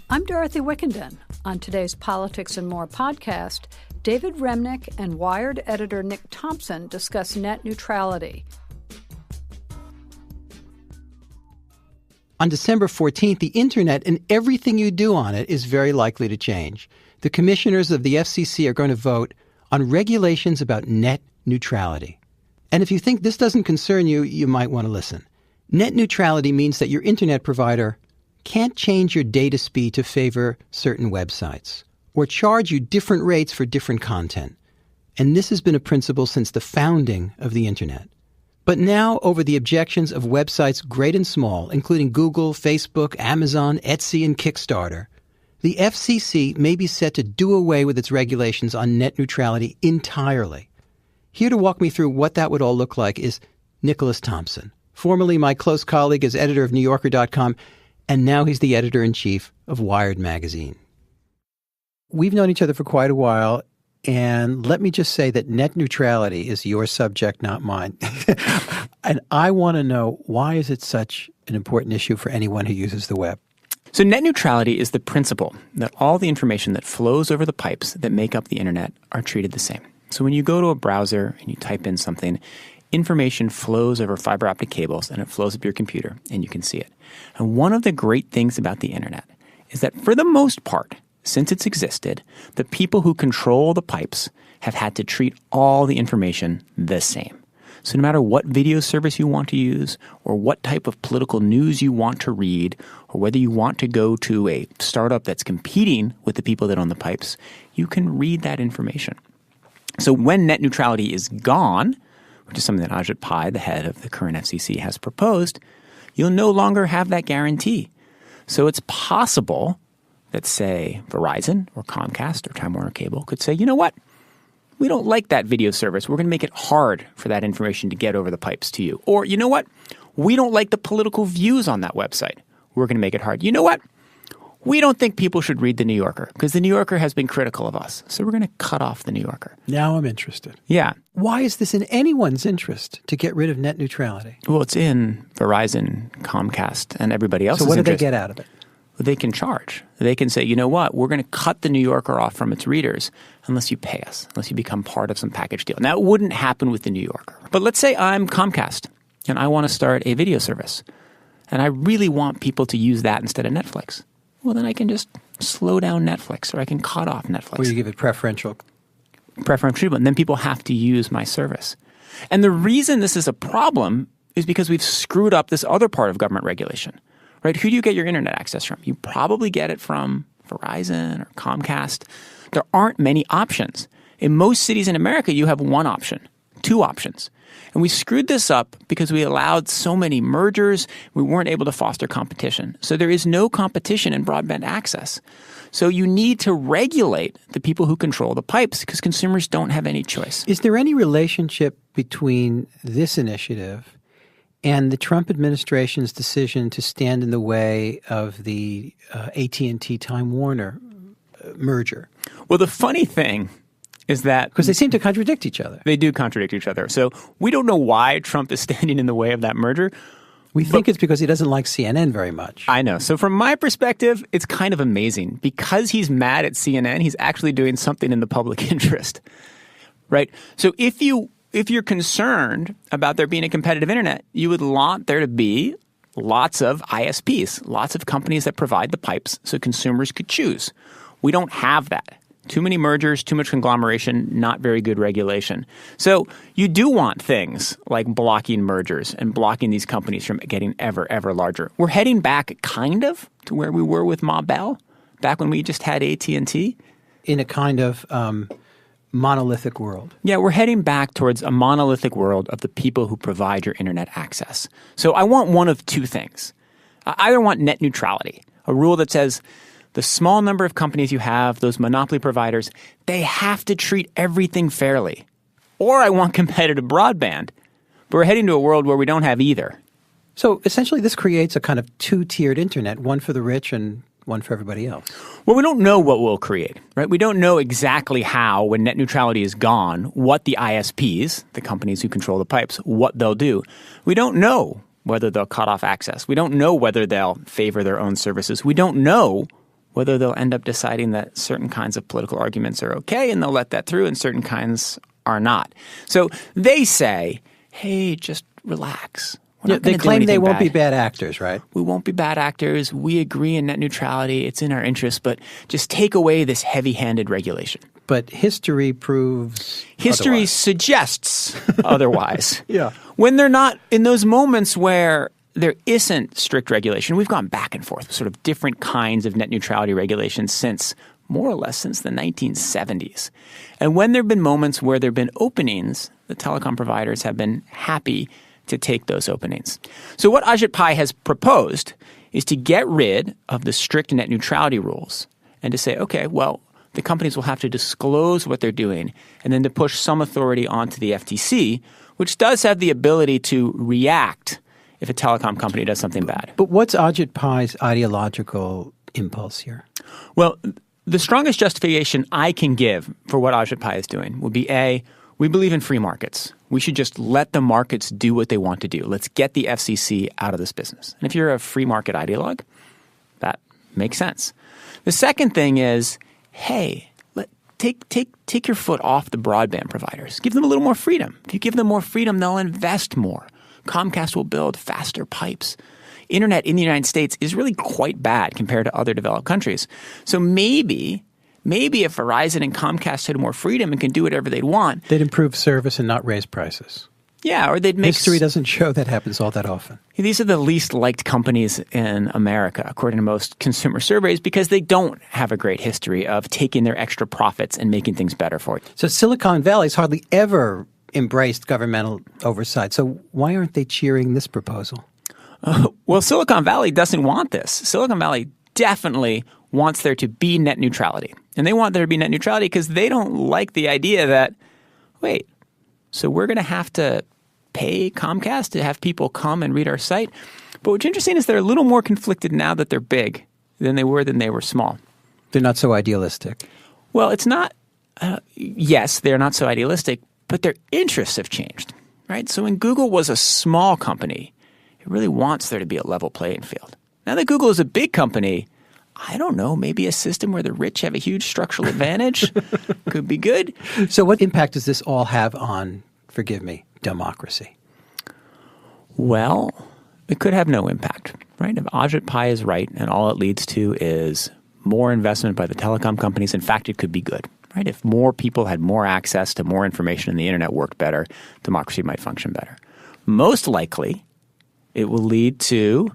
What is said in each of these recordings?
I'm Dorothy Wickenden. On today's Politics and More podcast, David Remnick and Wired editor Nick Thompson discuss net neutrality. On December 14th, the Internet and everything you do on it is very likely to change. The commissioners of the FCC are going to vote on regulations about net neutrality. And if you think this doesn't concern you, you might want to listen. Net neutrality means that your Internet provider can't change your data speed to favor certain websites or charge you different rates for different content. And this has been a principle since the founding of the Internet. But now, over the objections of websites great and small, including Google, Facebook, Amazon, Etsy, and Kickstarter, the FCC may be set to do away with its regulations on net neutrality entirely. Here to walk me through what that would all look like is Nicholas Thompson, formerly my close colleague as editor of NewYorker.com, and now he's the editor-in-chief of Wired magazine. We've known each other for quite a while, and let me just say that net neutrality is your subject, not mine. And I want to know, why is it such an important issue for anyone who uses the web? So net neutrality is the principle that all the information that flows over the pipes that make up the Internet are treated the same. So when you go to a browser and you type in something, information flows over fiber optic cables and it flows up your computer and you can see it. And one of the great things about the Internet is that for the most part, since it's existed, the people who control the pipes have had to treat all the information the same. So no matter what video service you want to use or what type of political news you want to read or whether you want to go to a startup that's competing with the people that own the pipes, you can read that information. So when net neutrality is gone, which is something that Ajit Pai, the head of the current FCC, has proposed, you'll no longer have that guarantee. So it's possible that, say, Verizon or Comcast or Time Warner Cable could say, you know what? We don't like that video service. We're going to make it hard for that information to get over the pipes to you. Or, you know what? We don't like the political views on that website. We're going to make it hard. You know what? We don't think people should read The New Yorker because The New Yorker has been critical of us. So we're going to cut off The New Yorker. Now I'm interested. Yeah. Why is this in anyone's interest to get rid of net neutrality? Well, it's in Verizon, Comcast, and everybody else's interest. So what do interest. they get out of it? They can charge. They can say, you know what, we're going to cut The New Yorker off from its readers unless you pay us, unless you become part of some package deal. Now, it wouldn't happen with The New Yorker. But let's say I'm Comcast and I want to start a video service and I really want people to use that instead of Netflix. Well, then I can just slow down Netflix or I can cut off Netflix. Or you give it preferential treatment. And then people have to use my service. And the reason this is a problem is because we've screwed up this other part of government regulation. Right? Who do you get your Internet access from? You probably get it from Verizon or Comcast. There aren't many options. In most cities in America, you have one option, two options. And we screwed this up because we allowed so many mergers. We weren't able to foster competition. So there is no competition in broadband access. So you need to regulate the people who control the pipes because consumers don't have any choice. Is there any relationship between this initiative and the Trump administration's decision to stand in the way of the AT&T Time Warner merger? Well, the funny thing is that because they seem to contradict each other. They do contradict each other. So we don't know why Trump is standing in the way of that merger. We think it's because he doesn't like CNN very much. I know. So from my perspective, it's kind of amazing. Because he's mad at CNN, he's actually doing something in the public interest. Right? So if you're concerned about there being a competitive Internet, you would want there to be lots of ISPs, lots of companies that provide the pipes so consumers could choose. We don't have that. Too many mergers, too much conglomeration, not very good regulation. So you do want things like blocking mergers and blocking these companies from getting ever, ever larger. We're heading back kind of to where we were with Ma Bell, back when we just had AT&T. In a kind of monolithic world. Yeah, we're heading back towards a monolithic world of the people who provide your Internet access. So I want one of two things. I either want net neutrality, a rule that says the small number of companies you have, those monopoly providers, they have to treat everything fairly. Or I want competitive broadband. But we're heading to a world where we don't have either. So essentially this creates a kind of two-tiered Internet, one for the rich and one for everybody else. Well, we don't know what we'll create, right? We don't know exactly how, when net neutrality is gone, what the ISPs, the companies who control the pipes, what they'll do. We don't know whether they'll cut off access. We don't know whether they'll favor their own services. We don't know whether they'll end up deciding that certain kinds of political arguments are okay and they'll let that through and certain kinds are not. So they say, hey, just relax. They claim they won't be bad actors, right? We won't be bad actors. We agree in net neutrality. It's in our interest, but just take away this heavy-handed regulation. But history proves History otherwise. Suggests otherwise. Yeah. When they're not in those moments where there isn't strict regulation, we've gone back and forth with sort of different kinds of net neutrality regulations since more or less since the 1970s. And when there have been moments where there have been openings, the telecom providers have been happy to take those openings. So what Ajit Pai has proposed is to get rid of the strict net neutrality rules and to say, okay, well, the companies will have to disclose what they're doing and then to push some authority onto the FTC, which does have the ability to react if a telecom company does something bad. But what's Ajit Pai's ideological impulse here? Well, the strongest justification I can give for what Ajit Pai is doing would be A, we believe in free markets. We should just let the markets do what they want to do. Let's get the FCC out of this business. And if you're a free market ideologue, that makes sense. The second thing is, hey, take your foot off the broadband providers. Give them a little more freedom. If you give them more freedom, they'll invest more. Comcast will build faster pipes. Internet in the United States is really quite bad compared to other developed countries. So maybe if Verizon and Comcast had more freedom and can do whatever they'd want, they'd improve service and not raise prices. Yeah, or they'd make... History doesn't show that happens all that often. These are the least liked companies in America, according to most consumer surveys, because they don't have a great history of taking their extra profits and making things better for you. So Silicon Valley's hardly ever embraced governmental oversight. So why aren't they cheering this proposal? Well, Silicon Valley doesn't want this. Silicon Valley definitely wants there to be net neutrality. And they want there to be net neutrality because they don't like the idea that, wait, so we're going to have to pay Comcast to have people come and read our site? But what's interesting is they're a little more conflicted now that they're big than they were small. They're not so idealistic. Well, it's not, yes, they're not so idealistic, but their interests have changed, right? So when Google was a small company, it really wants there to be a level playing field. Now that Google is a big company, I don't know, maybe a system where the rich have a huge structural advantage could be good. So what impact does this all have on, forgive me, democracy? Well, it could have no impact, right? If Ajit Pai is right and all it leads to is more investment by the telecom companies, in fact, it could be good, right? If more people had more access to more information and the internet worked better, democracy might function better. Most likely, it will lead to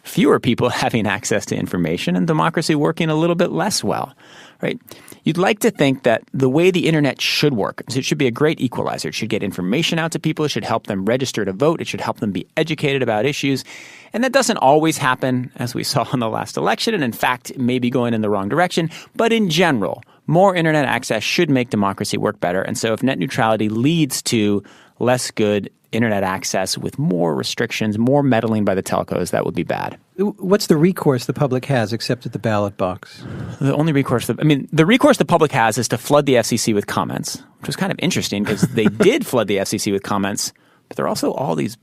fewer people having access to information and democracy working a little bit less well, right? You'd like to think that the way the internet should work is it should be a great equalizer. It should get information out to people. It should help them register to vote. It should help them be educated about issues. And that doesn't always happen, as we saw in the last election. And in fact, it may be going in the wrong direction. But in general, more internet access should make democracy work better. And so if net neutrality leads to less good internet access with more restrictions, more meddling by the telcos, that would be bad. What's the recourse the public has except at the ballot box? The only recourse, the recourse the public has is to flood the FCC with comments, which was kind of interesting because they did flood the FCC with comments, but there are also all these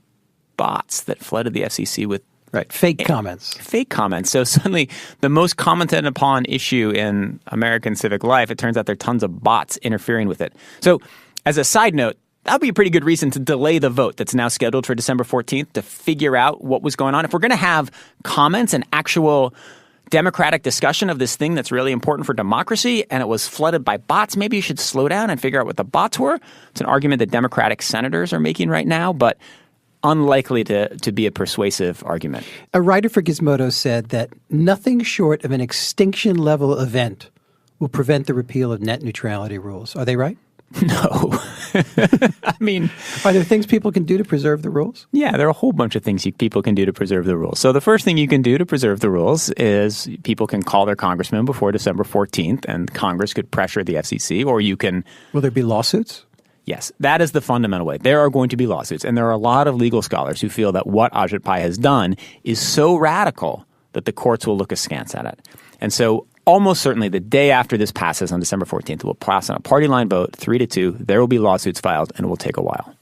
bots that flooded the FCC with fake comments. Fake comments. So suddenly the most commented upon issue in American civic life, it turns out there are tons of bots interfering with it. So as a side note, that would be a pretty good reason to delay the vote that's now scheduled for December 14th to figure out what was going on. If we're going to have comments and actual democratic discussion of this thing that's really important for democracy and it was flooded by bots, maybe you should slow down and figure out what the bots were. It's an argument that Democratic senators are making right now, but unlikely to be a persuasive argument. A writer for Gizmodo said that nothing short of an extinction-level event will prevent the repeal of net neutrality rules. Are they right? No. I mean... Are there things people can do to preserve the rules? Yeah, there are a whole bunch of things people can do to preserve the rules. So the first thing you can do to preserve the rules is people can call their congressman before December 14th, and Congress could pressure the FCC, or you can... Will there be lawsuits? Yes, that is the fundamental way. There are going to be lawsuits, and there are a lot of legal scholars who feel that what Ajit Pai has done is so radical that the courts will look askance at it. And so almost certainly the day after this passes on December 14th, it will pass on a party line vote, 3-2. There will be lawsuits filed, and it will take a while.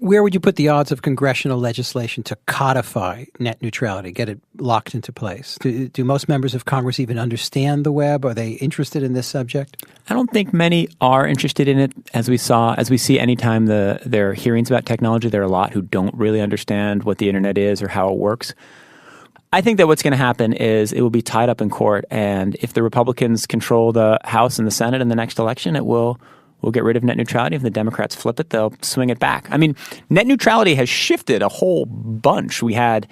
Where would you put the odds of congressional legislation to codify net neutrality, get it locked into place? Do most members of Congress even understand the web? Are they interested in this subject? I don't think many are interested in it. As we see anytime there are hearings about technology, there are a lot who don't really understand what the internet is or how it works. I think that what's going to happen is it will be tied up in court, and if the Republicans control the House and the Senate in the next election, we'll get rid of net neutrality. If the Democrats flip it, they'll swing it back. I mean, net neutrality has shifted a whole bunch. We had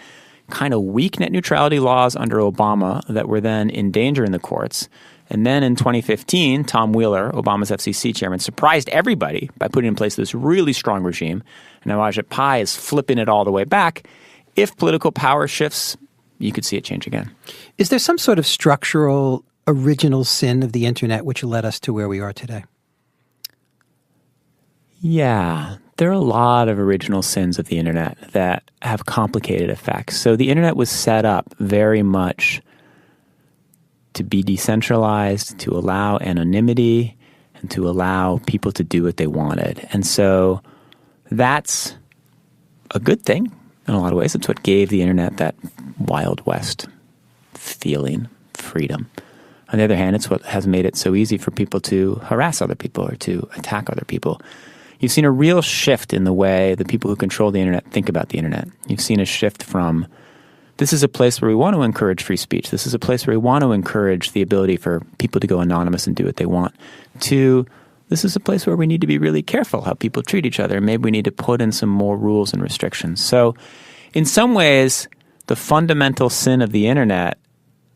kind of weak net neutrality laws under Obama that were then in danger in the courts. And then in 2015, Tom Wheeler, Obama's FCC chairman, surprised everybody by putting in place this really strong regime. And now Ajit Pai is flipping it all the way back. If political power shifts, you could see it change again. Is there some sort of structural original sin of the internet which led us to where we are today? Yeah, there are a lot of original sins of the internet that have complicated effects. So the internet was set up very much to be decentralized, to allow anonymity, and to allow people to do what they wanted. And so that's a good thing in a lot of ways. It's what gave the internet that Wild West feeling, freedom. On the other hand, it's what has made it so easy for people to harass other people or to attack other people. You've seen a real shift in the way the people who control the internet think about the internet. You've seen a shift from, this is a place where we want to encourage free speech. This is a place where we want to encourage the ability for people to go anonymous and do what they want, to, this is a place where we need to be really careful how people treat each other. Maybe we need to put in some more rules and restrictions. So in some ways, the fundamental sin of the internet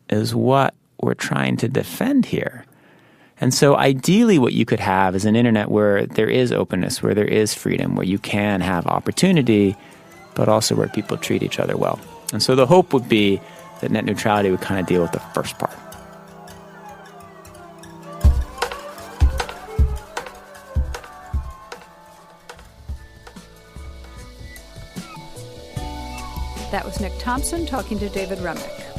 is what we're trying to defend here. And so ideally what you could have is an internet where there is openness, where there is freedom, where you can have opportunity, but also where people treat each other well. And so the hope would be that net neutrality would kind of deal with the first part. That was Nick Thompson talking to David Remnick.